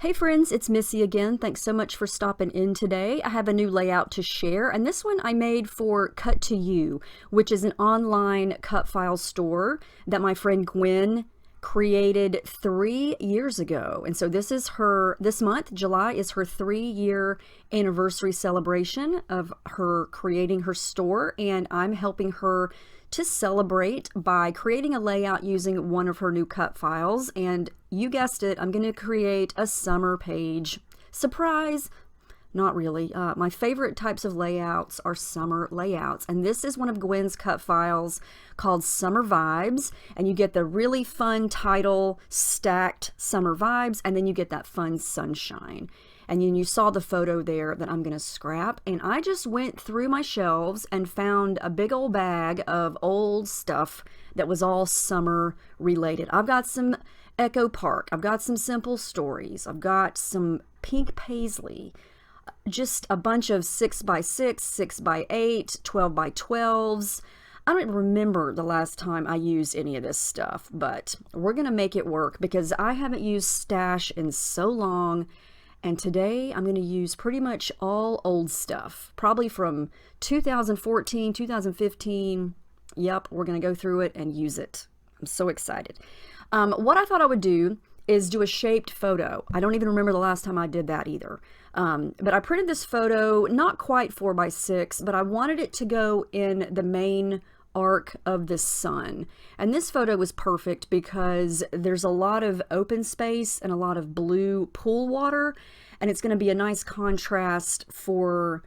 Hey friends, it's Missy again. Thanks so much for stopping in today. I have a new layout to share, and this one I made for Cut to You, which is an online cut file store that my friend Gwen created 3 years ago. And so this month, July, is her 3-year anniversary celebration of her creating her store, and I'm helping her to celebrate by creating a layout using one of her new cut files. And you guessed it, I'm going to create a summer page. Surprise! Not really. My favorite types of layouts are summer layouts, and this is one of Gwen's cut files called Summer Vibes, and you get the really fun title, Stacked Summer Vibes, and then you get that fun sunshine. And then you saw the photo there that I'm going to scrap, and I just went through my shelves and found a big old bag of old stuff that was all summer related. I've got some Echo Park, I've got some Simple Stories, I've got some pink paisley, just a bunch of 6x6, 6x8, 12x12s. I don't remember the last time I used any of this stuff, but we're going to make it work because I haven't used Stash in so long. And today I'm going to use pretty much all old stuff, probably from 2014, 2015. Yep, we're going to go through it and use it. I'm so excited. What I thought I would do is do a shaped photo. I don't even remember the last time I did that either. But I printed this photo, not quite 4x6, but I wanted it to go in the main arc of the sun. And this photo was perfect because there's a lot of open space and a lot of blue pool water, and it's going to be a nice contrast for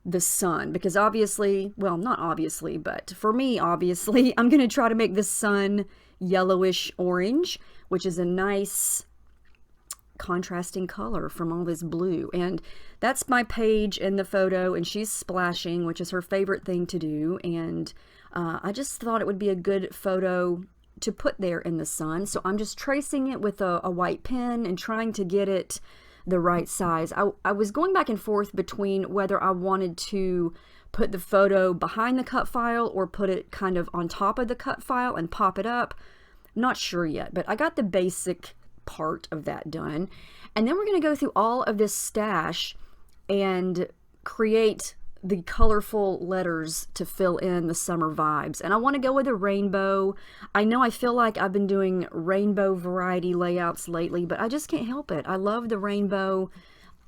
the sun because obviously, well, not obviously, but for me, obviously, I'm going to try to make the sun yellowish orange, which is a nice contrasting color from all this blue. And that's my page in the photo, and she's splashing, which is her favorite thing to do. And I just thought it would be a good photo to put there in the sun. So I'm just tracing it with a white pen and trying to get it the right size. I was going back and forth between whether I wanted to put the photo behind the cut file or put it kind of on top of the cut file and pop it up. Not sure yet, but I got the basic part of that done. And then we're going to go through all of this stash and create the colorful letters to fill in the summer vibes. And I want to go with a rainbow. I know I feel like I've been doing rainbow variety layouts lately, but I just can't help it. I love the rainbow.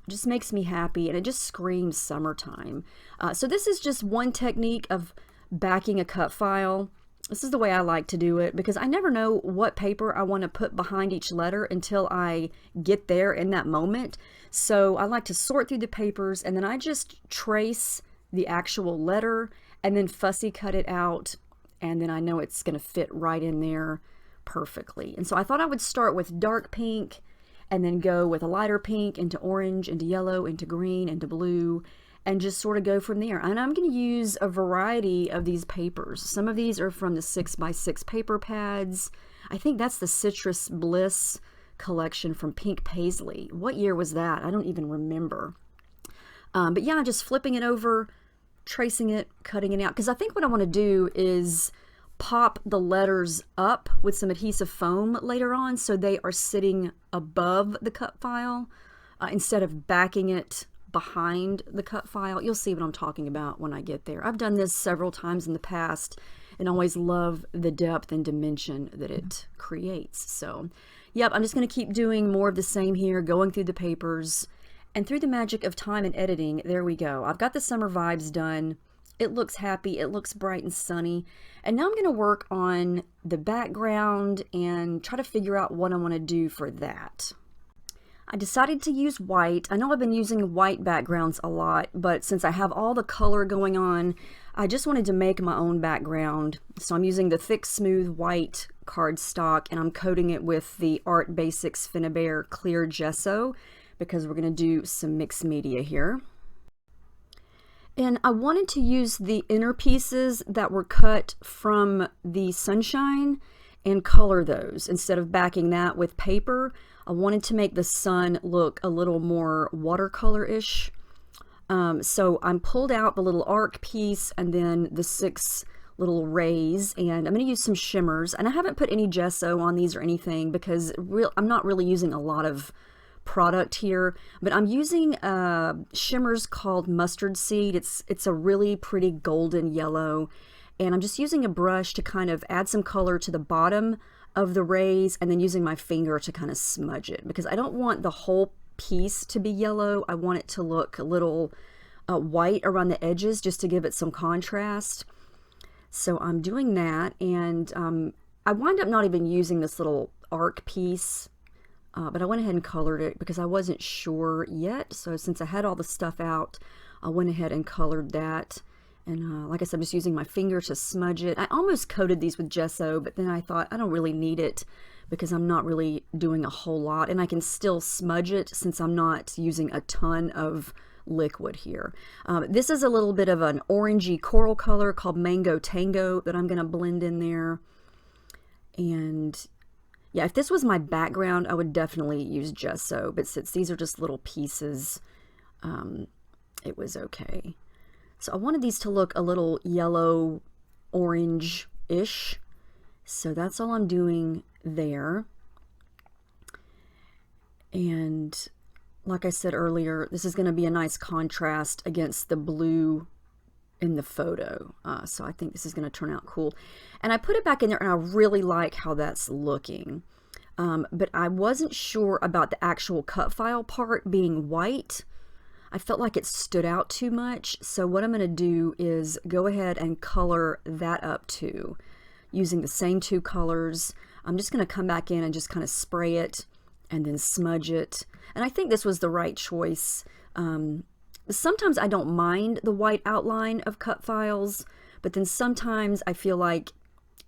It just makes me happy, and it just screams summertime. So this is just one technique of backing a cut file. This is the way I like to do it because I never know what paper I want to put behind each letter until I get there in that moment. So I like to sort through the papers, and then I just trace the actual letter and then fussy cut it out, and then I know it's going to fit right in there perfectly. And so I thought I would start with dark pink and then go with a lighter pink into orange, into yellow, into green, into blue, and just sort of go from there. And I'm going to use a variety of these papers. Some of these are from the 6x6 paper pads. I think that's the Citrus Bliss collection from Pink Paisley. What year was that? I don't even remember. But yeah, just flipping it over, tracing it, cutting it out. Because I think what I want to do is pop the letters up with some adhesive foam later on so they are sitting above the cut file instead of backing it behind the cut file. You'll see what I'm talking about when I get there. I've done this several times in the past and always love the depth and dimension that it creates. So yep, I'm just going to keep doing more of the same here, going through the papers, and through the magic of time and editing, there we go. I've got the summer vibes done. It looks happy, it looks bright and sunny, and now I'm going to work on the background and try to figure out what I want to do for that. I decided to use white. I know I've been using white backgrounds a lot, but since I have all the color going on, I just wanted to make my own background. So I'm using the thick, smooth white cardstock, and I'm coating it with the Art Basics Finnabair Clear Gesso because we're going to do some mixed media here. And I wanted to use the inner pieces that were cut from the sunshine and color those instead of backing that with paper. I wanted to make the sun look a little more watercolor-ish. So I'm pulled out the little arc piece and then the 6 little rays, and I'm going to use some shimmers. And I haven't put any gesso on these or anything because I'm not really using a lot of product here, but I'm using shimmers called Mustard Seed. It's a really pretty golden yellow, and I'm just using a brush to kind of add some color to the bottom of the rays, and then using my finger to kind of smudge it, because I don't want the whole piece to be yellow. I want it to look a little white around the edges, just to give it some contrast. So I'm doing that, and I wind up not even using this little arc piece, but I went ahead and colored it because I wasn't sure yet. So since I had all the stuff out, I went ahead and colored that. And like I said, I'm just using my finger to smudge it. I almost coated these with gesso, but then I thought I don't really need it because I'm not really doing a whole lot, and I can still smudge it since I'm not using a ton of liquid here. This is a little bit of an orangey coral color called Mango Tango that I'm going to blend in there. And yeah, if this was my background, I would definitely use gesso, but since these are just little pieces, it was okay. So I wanted these to look a little yellow orange-ish, so that's all I'm doing there. And like I said earlier, this is going to be a nice contrast against the blue in the photo, so I think this is going to turn out cool. And I put it back in there, and I really like how that's looking, but I wasn't sure about the actual cut file part being white. I felt like it stood out too much, so what I'm going to do is go ahead and color that up too, using the same two colors. I'm just going to come back in and just kind of spray it and then smudge it, and I think this was the right choice. Sometimes I don't mind the white outline of cut files, but then sometimes I feel like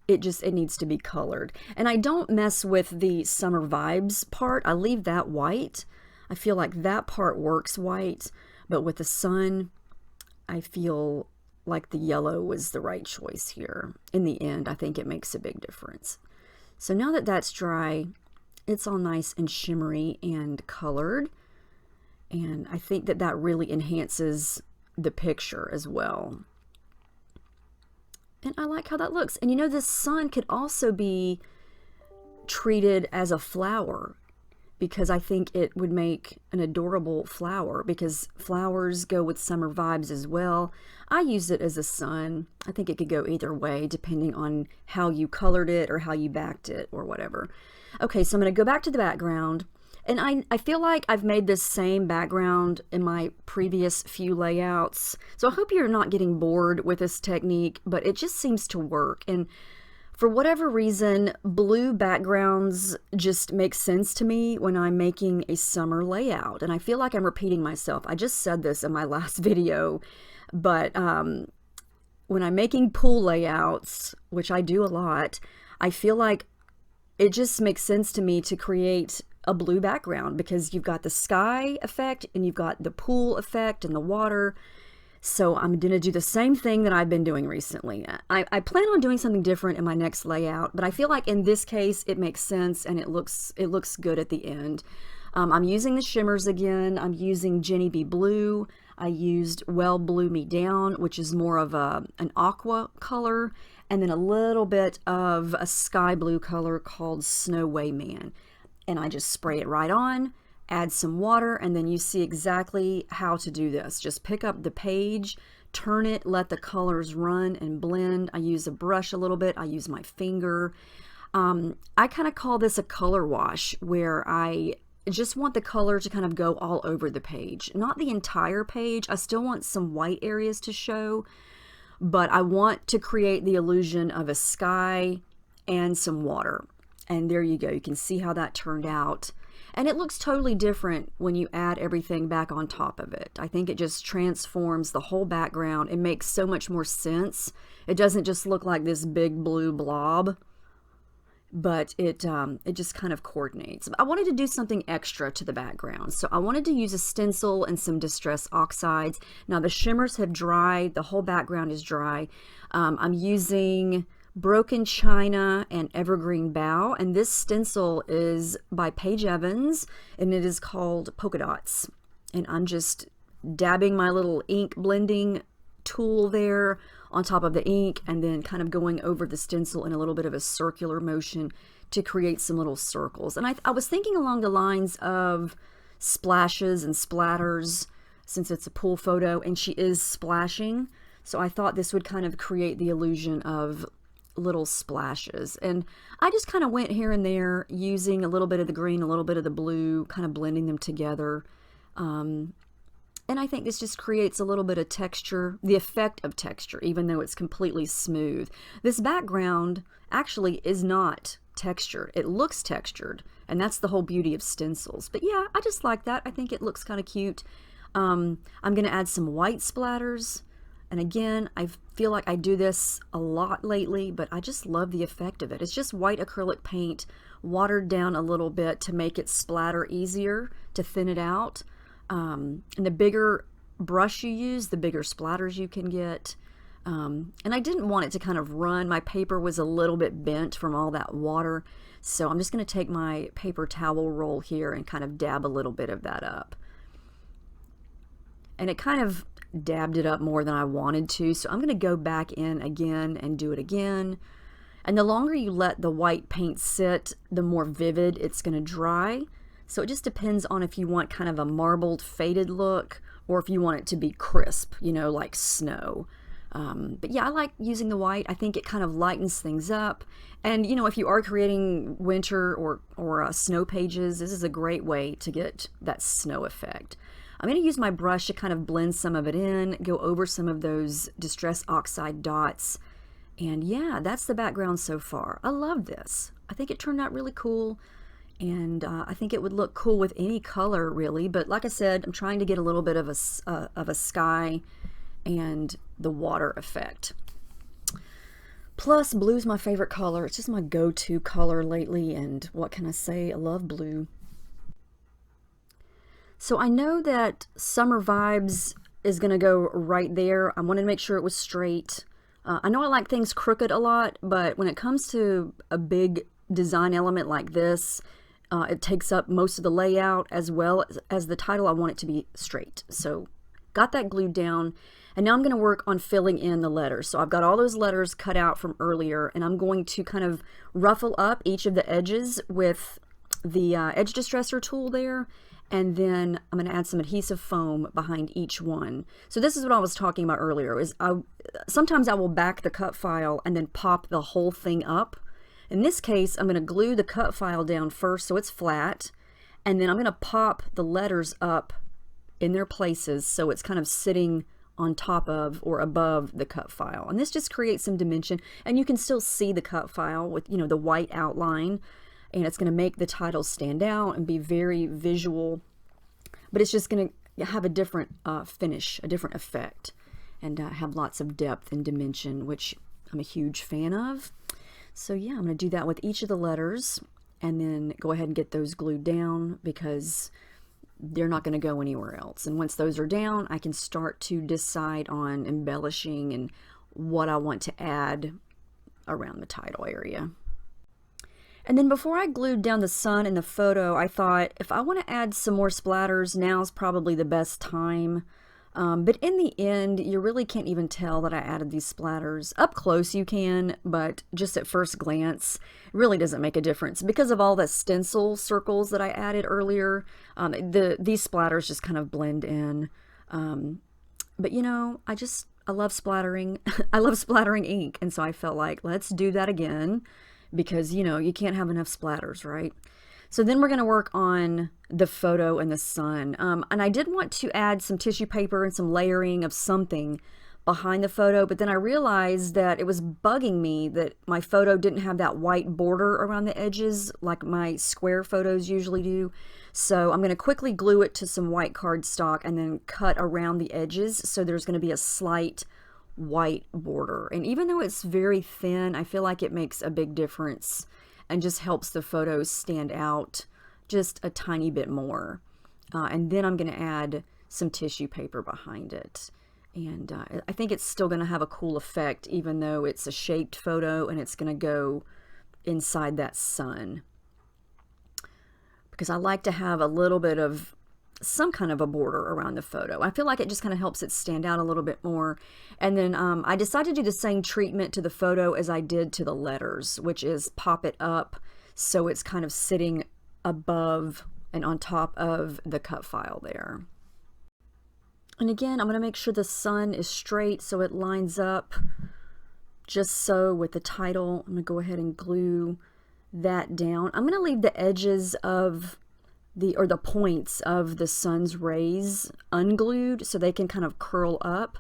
it needs to be colored. And I don't mess with the summer vibes part. I leave that white. I feel like that part works white, but with the sun, I feel like the yellow was the right choice here. In the end, I think it makes a big difference. So now that that's dry, it's all nice and shimmery and colored. And I think that that really enhances the picture as well. And I like how that looks. And you know, this sun could also be treated as a flower, because I think it would make an adorable flower, because flowers go with summer vibes as well. I used it as a sun. I think it could go either way depending on how you colored it or how you backed it or whatever. Okay, so I'm going to go back to the background. And I feel like I've made this same background in my previous few layouts. So I hope you're not getting bored with this technique, but it just seems to work. And for whatever reason, blue backgrounds just make sense to me when I'm making a summer layout. And I feel like I'm repeating myself. I just said this in my last video, but when I'm making pool layouts, which I do a lot, I feel like it just makes sense to me to create a blue background, because you've got the sky effect and you've got the pool effect and the water. So I'm going to do the same thing that I've been doing recently. I plan on doing something different in my next layout, but I feel like in this case it makes sense and it looks good at the end. I'm using the shimmers again. I'm using Jenny B Blue. I used Well Blue Me Down, which is more of an aqua color, and then a little bit of a sky blue color called Snow Wayman. And I just spray it right on, add some water, and then you see exactly how to do this. Just pick up the page, turn it, let the colors run and blend. I use a brush a little bit. I use my finger. I kind of call this a color wash, where I just want the color to kind of go all over the page. Not the entire page. I still want some white areas to show, but I want to create the illusion of a sky and some water. And there you go. You can see how that turned out. And it looks totally different when you add everything back on top of it. I think it just transforms the whole background. It makes so much more sense. It doesn't just look like this big blue blob, but it just kind of coordinates. I wanted to do something extra to the background. So I wanted to use a stencil and some Distress Oxides. Now the shimmers have dried. The whole background is dry. I'm using Broken China and Evergreen Bough, and this stencil is by Paige Evans, and it is called Polka Dots. And I'm just dabbing my little ink blending tool there on top of the ink, and then kind of going over the stencil in a little bit of a circular motion to create some little circles. And I was thinking along the lines of splashes and splatters since it's a pool photo and she is splashing. So I thought this would kind of create the illusion of little splashes. And I just kind of went here and there using a little bit of the green, a little bit of the blue, kind of blending them together. And I think this just creates a little bit of texture, the effect of texture, even though it's completely smooth. This background actually is not textured. It looks textured, and that's the whole beauty of stencils. But yeah, I just like that. I think it looks kind of cute. I'm going to add some white splatters. And again, I feel like I do this a lot lately, but I just love the effect of it. It's just white acrylic paint, watered down a little bit to make it splatter easier, to thin it out. And the bigger brush you use, the bigger splatters you can get. And I didn't want it to kind of run. My paper was a little bit bent from all that water. So I'm just going to take my paper towel roll here and kind of dab a little bit of that up. And it kind of dabbed it up more than I wanted to. So I'm going to go back in again and do it again. And the longer you let the white paint sit, the more vivid it's going to dry. So it just depends on if you want kind of a marbled, faded look, or if you want it to be crisp, you know, like snow. But yeah, I like using the white. I think it kind of lightens things up. And, you know, if you are creating winter or snow pages, this is a great way to get that snow effect. I'm going to use my brush to kind of blend some of it in, go over some of those Distress Oxide dots. And yeah, that's the background so far. I love this. I think it turned out really cool. And I think it would look cool with any color, really. But like I said, I'm trying to get a little bit of a sky and the water effect. Plus, blue's my favorite color. It's just my go-to color lately. And what can I say? I love blue. So I know that Summer Vibes is going to go right there. I wanted to make sure it was straight. I know I like things crooked a lot, but when it comes to a big design element like this, it takes up most of the layout as well as the title. I want it to be straight. So got that glued down. And now I'm going to work on filling in the letters. So I've got all those letters cut out from earlier, and I'm going to kind of ruffle up each of the edges with the edge distresser tool there. And then I'm going to add some adhesive foam behind each one. So this is what I was talking about earlier, is sometimes I will back the cut file and then pop the whole thing up. In this case, I'm going to glue the cut file down first so it's flat, and then I'm going to pop the letters up in their places so it's kind of sitting on top of or above the cut file. And this just creates some dimension, and you can still see the cut file with, you know, the white outline, and it's going to make the title stand out and be very visual, but it's just going to have a different finish, a different effect, and have lots of depth and dimension, which I'm a huge fan of. So yeah, I'm going to do that with each of the letters and then go ahead and get those glued down because they're not going to go anywhere else. And once those are down, I can start to decide on embellishing and what I want to add around the title area. And then before I glued down the sun in the photo, I thought if I want to add some more splatters, now's probably the best time. But in the end, you really can't even tell that I added these splatters. Up close you can, but just at first glance, it really doesn't make a difference. Because of all the stencil circles that I added earlier, these splatters just kind of blend in. But you know, I love splattering. I love splattering ink, and so I felt like, let's do that again. Because, you know, you can't have enough splatters, right? So then we're going to work on the photo and the sun. And I did want to add some tissue paper and some layering of something behind the photo, but then I realized that it was bugging me that my photo didn't have that white border around the edges like my square photos usually do. So I'm going to quickly glue it to some white cardstock and then cut around the edges so there's going to be a slight white border. And even though it's very thin, I feel like it makes a big difference and just helps the photos stand out just a tiny bit more. And then I'm going to add some tissue paper behind it. And I think it's still going to have a cool effect even though it's a shaped photo and it's going to go inside that sun. Because I like to have a little bit of some kind of a border around the photo. I feel like it just kind of helps it stand out a little bit more. And then I decided to do the same treatment to the photo as I did to the letters, which is pop it up so it's kind of sitting above and on top of the cut file there. And again, I'm going to make sure the sun is straight so it lines up just so with the title. I'm going to go ahead and glue that down. I'm going to leave the edges of the points of the sun's rays unglued so they can kind of curl up.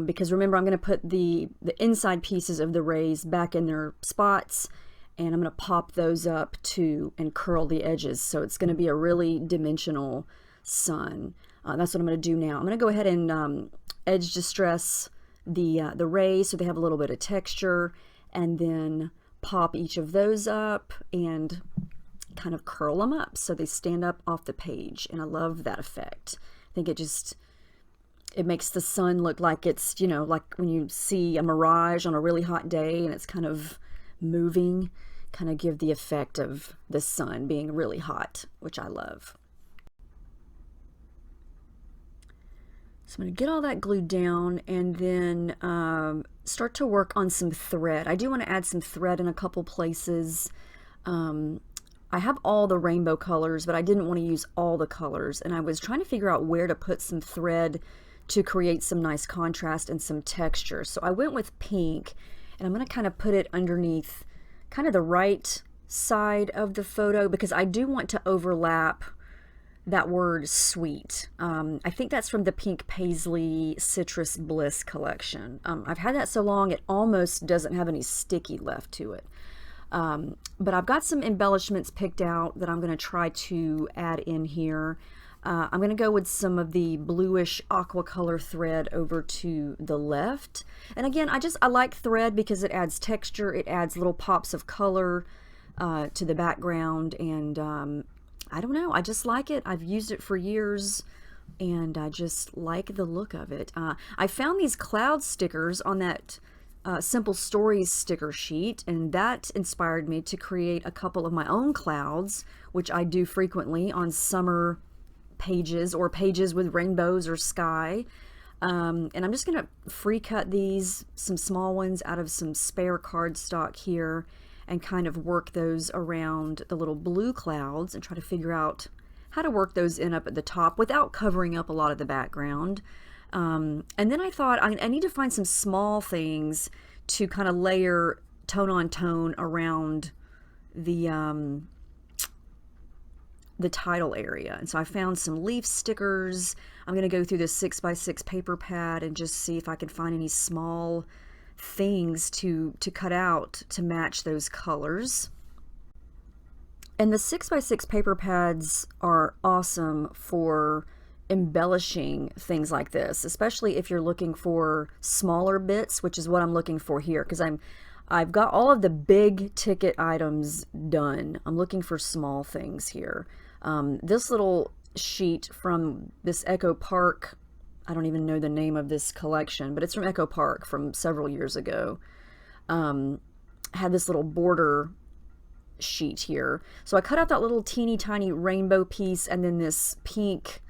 Because remember, I'm going to put the inside pieces of the rays back in their spots, and I'm going to pop those up too and curl the edges. So it's going to be a really dimensional sun. That's what I'm going to do now. I'm going to go ahead and edge distress the rays so they have a little bit of texture, and then pop each of those up and kind of curl them up so they stand up off the page. And I love that effect. I think it makes the sun look like it's, you know, like when you see a mirage on a really hot day and it's kind of moving, kind of give the effect of the sun being really hot, which I love. So I'm going to get all that glued down and then start to work on some thread. I do want to add some thread in a couple places. I have all the rainbow colors, but I didn't want to use all the colors, and I was trying to figure out where to put some thread to create some nice contrast and some texture. So I went with pink, and I'm going to kind of put it underneath kind of the right side of the photo because I do want to overlap that word sweet. I think that's from the Pink Paisley Citrus Bliss collection. I've had that so long it almost doesn't have any sticky left to it. But I've got some embellishments picked out that I'm going to try to add in here. I'm going to go with some of the bluish aqua color thread over to the left. And again, I like thread because it adds texture, it adds little pops of color to the background, and I don't know, I just like it. I've used it for years and I just like the look of it. I found these cloud stickers on that Simple Stories sticker sheet, and that inspired me to create a couple of my own clouds, which I do frequently on summer pages or pages with rainbows or sky. And I'm just going to free cut these, some small ones out of some spare cardstock here, and kind of work those around the little blue clouds and try to figure out how to work those in up at the top without covering up a lot of the background. And then I thought I need to find some small things to kind of layer tone on tone around the title area. And so I found some leaf stickers. I'm going to go through this 6x6 paper pad and just see if I can find any small things to cut out to match those colors. And the 6x6 paper pads are awesome for embellishing things like this, especially if you're looking for smaller bits, which is what I'm looking for here, because I've got all of the big ticket items done. I'm looking for small things here. This little sheet from this Echo Park, I don't even know the name of this collection, but it's from Echo Park from several years ago, had this little border sheet here. So I cut out that little teeny tiny rainbow piece and then this pink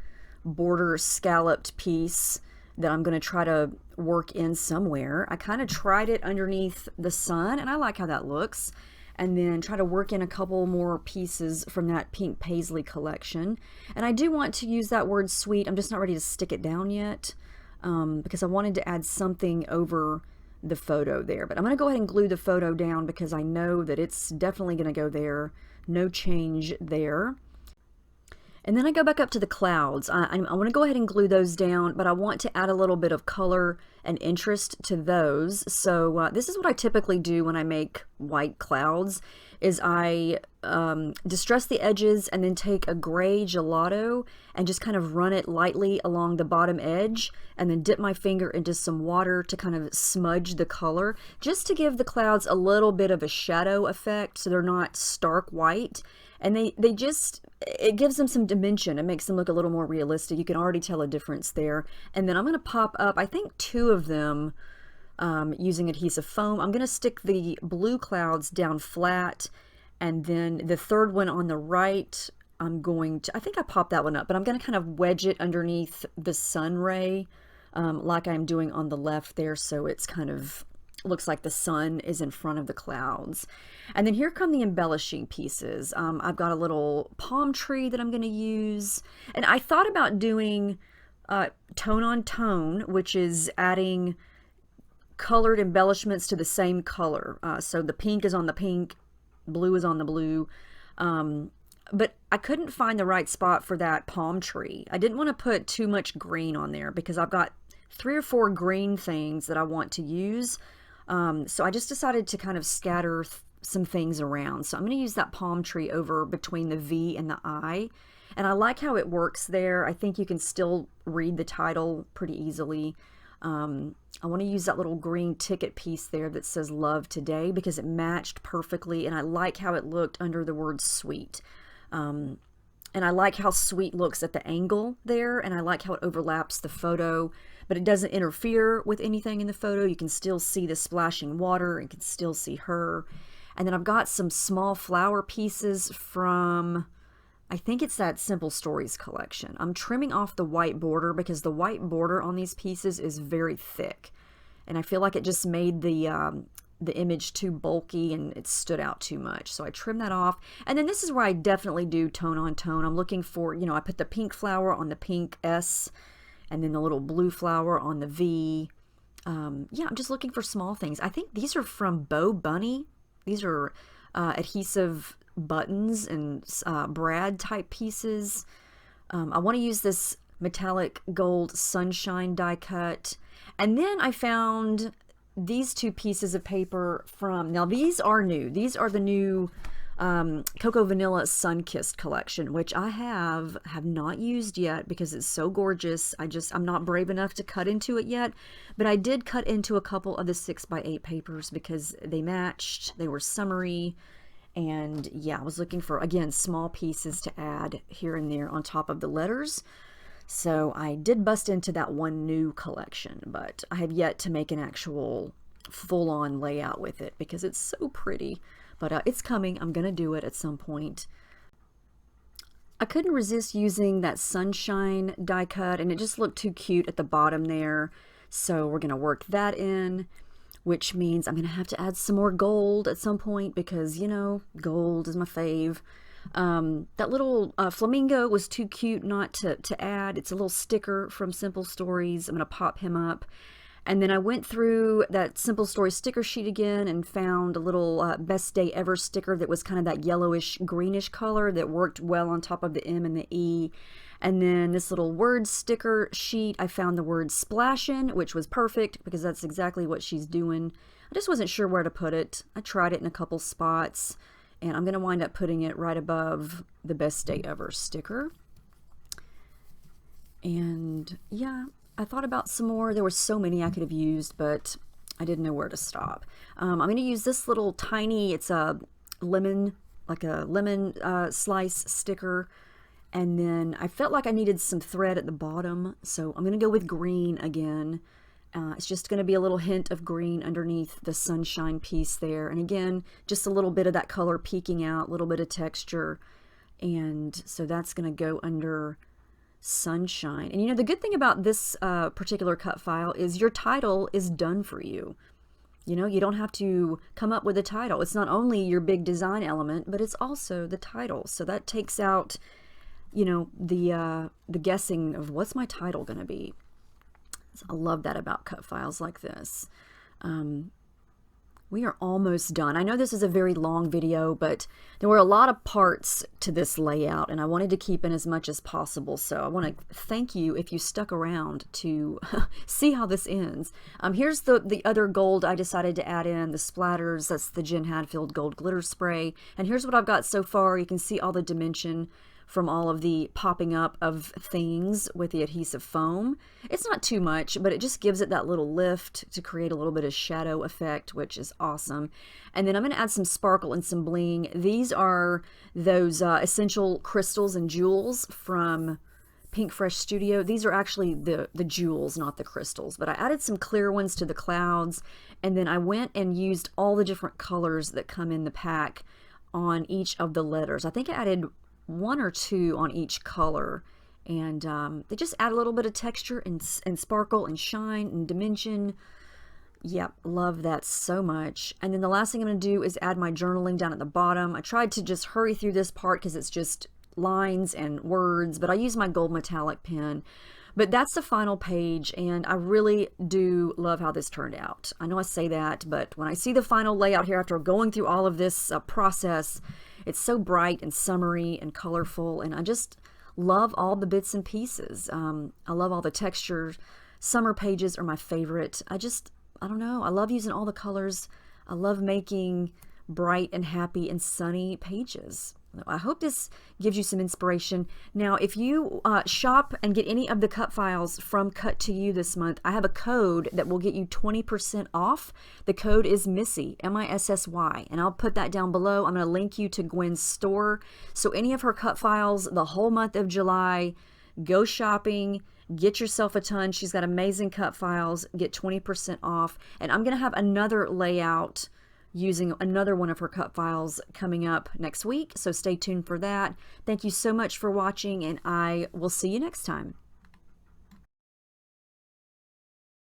border scalloped piece that I'm going to try to work in somewhere. I kind of tried it underneath the sun and I like how that looks, and then try to work in a couple more pieces from that Pink Paisley collection. And I do want to use that word sweet. I'm just not ready to stick it down yet because I wanted to add something over the photo there. But I'm going to go ahead and glue the photo down because I know that it's definitely going to go there. No change there. And then I go back up to the clouds. I want to go ahead and glue those down, but I want to add a little bit of color and interest to those. So this is what I typically do when I make white clouds, is I distress the edges and then take a gray gelato and just kind of run it lightly along the bottom edge, and then dip my finger into some water to kind of smudge the color, just to give the clouds a little bit of a shadow effect so they're not stark white. And it gives them some dimension. It makes them look a little more realistic. You can already tell a difference there. And then I'm going to pop up, I think, 2 of them using adhesive foam. I'm going to stick the blue clouds down flat, and then the third one on the right, I think I popped that one up, but I'm going to kind of wedge it underneath the sun ray like I'm doing on the left there, so it's kind of looks like the sun is in front of the clouds. And then here come the embellishing pieces. I've got a little palm tree that I'm going to use. And I thought about doing tone on tone, which is adding colored embellishments to the same color. So the pink is on the pink, blue is on the blue. But I couldn't find the right spot for that palm tree. I didn't want to put too much green on there because I've got 3 or 4 green things that I want to use. So I just decided to kind of scatter some things around. So I'm going to use that palm tree over between the V and the I. And I like how it works there. I think you can still read the title pretty easily. I want to use that little green ticket piece there that says Love Today because it matched perfectly, and I like how it looked under the word sweet. And I like how sweet looks at the angle there, and I like how it overlaps the photo, but it doesn't interfere with anything in the photo. You can still see the splashing water and can still see her. And then I've got some small flower pieces from, I think it's that Simple Stories collection. I'm trimming off the white border because the white border on these pieces is very thick. And I feel like it just made the image too bulky and it stood out too much. So I trim that off. And then this is where I definitely do tone on tone. I'm looking for, you know, I put the pink flower on the pink S and then the little blue flower on the V. Yeah, I'm just looking for small things. I think these are from Bo Bunny. These are adhesive buttons and brad type pieces. I want to use this metallic gold sunshine die cut. And then I found these 2 pieces of paper from, now these are new. These are the new Cocoa Vanilla Sunkissed collection, which I have not used yet because it's so gorgeous. I'm not brave enough to cut into it yet, but I did cut into a couple of the 6x8 papers because they matched, they were summery, and yeah, I was looking for, again, small pieces to add here and there on top of the letters. So I did bust into that one new collection, but I have yet to make an actual full-on layout with it because it's so pretty. But it's coming. I'm going to do it at some point. I couldn't resist using that sunshine die cut, and it just looked too cute at the bottom there. So we're going to work that in, which means I'm going to have to add some more gold at some point because, you know, gold is my fave. That little flamingo was too cute not to add. It's a little sticker from Simple Stories. I'm going to pop him up. And then I went through that Simple Stories sticker sheet again and found a little Best Day Ever sticker that was kind of that yellowish greenish color that worked well on top of the M and the E. And then this little word sticker sheet, I found the word splashin', which was perfect because that's exactly what she's doing. I just wasn't sure where to put it. I tried it in a couple spots, and I'm going to wind up putting it right above the Best Day Ever sticker. And yeah, I thought about some more. There were so many I could have used, but I didn't know where to stop. I'm going to use this little tiny, it's a lemon, like a lemon slice sticker. And then I felt like I needed some thread at the bottom, so I'm going to go with green again. It's just going to be a little hint of green underneath the sunshine piece there. And again, just a little bit of that color peeking out, a little bit of texture. And so that's going to go under sunshine. And you know, the good thing about this particular cut file is your title is done for you. You know, you don't have to come up with a title. It's not only your big design element, but it's also the title. So that takes out, you know, the guessing of what's my title going to be. So I love that about cut files like this. We are almost done. I know this is a very long video, but there were a lot of parts to this layout, and I wanted to keep in as much as possible. So I want to thank you if you stuck around to see how this ends. Here's the other gold I decided to add in, the splatters. That's the Jen Hadfield Gold Glitter Spray. And here's what I've got so far. You can see all the dimension from all of the popping up of things with the adhesive foam. It's not too much, but it just gives it that little lift to create a little bit of shadow effect, which is awesome. And then I'm going to add some sparkle and some bling. These are those essential crystals and jewels from Pink Fresh Studio. These are actually the jewels, not the crystals, but I added some clear ones to the clouds, and then I went and used all the different colors that come in the pack on each of the letters. I think I added 1 or 2 on each color, and they just add a little bit of texture and sparkle and shine and dimension. Yep, love that so much. And then the last thing I'm going to do is add my journaling down at the bottom. I tried to just hurry through this part because it's just lines and words, but I use my gold metallic pen. But that's the final page, and I really do love how this turned out. I know I say that, but when I see the final layout here after going through all of this process, it's so bright and summery and colorful, and I just love all the bits and pieces. I love all the textures. Summer pages are my favorite. I don't know, I love using all the colors. I love making bright and happy and sunny pages. I hope this gives you some inspiration. Now, if you shop and get any of the cut files from Cut to You this month, I have a code that will get you 20% off. The code is Missy, M-I-S-S-Y, and I'll put that down below. I'm going to link you to Gwen's store. So any of her cut files the whole month of July, go shopping, get yourself a ton. She's got amazing cut files. Get 20% off. And I'm going to have another layout using another one of her cut files coming up next week, so stay tuned for that. Thank you so much for watching, and I will see you next time.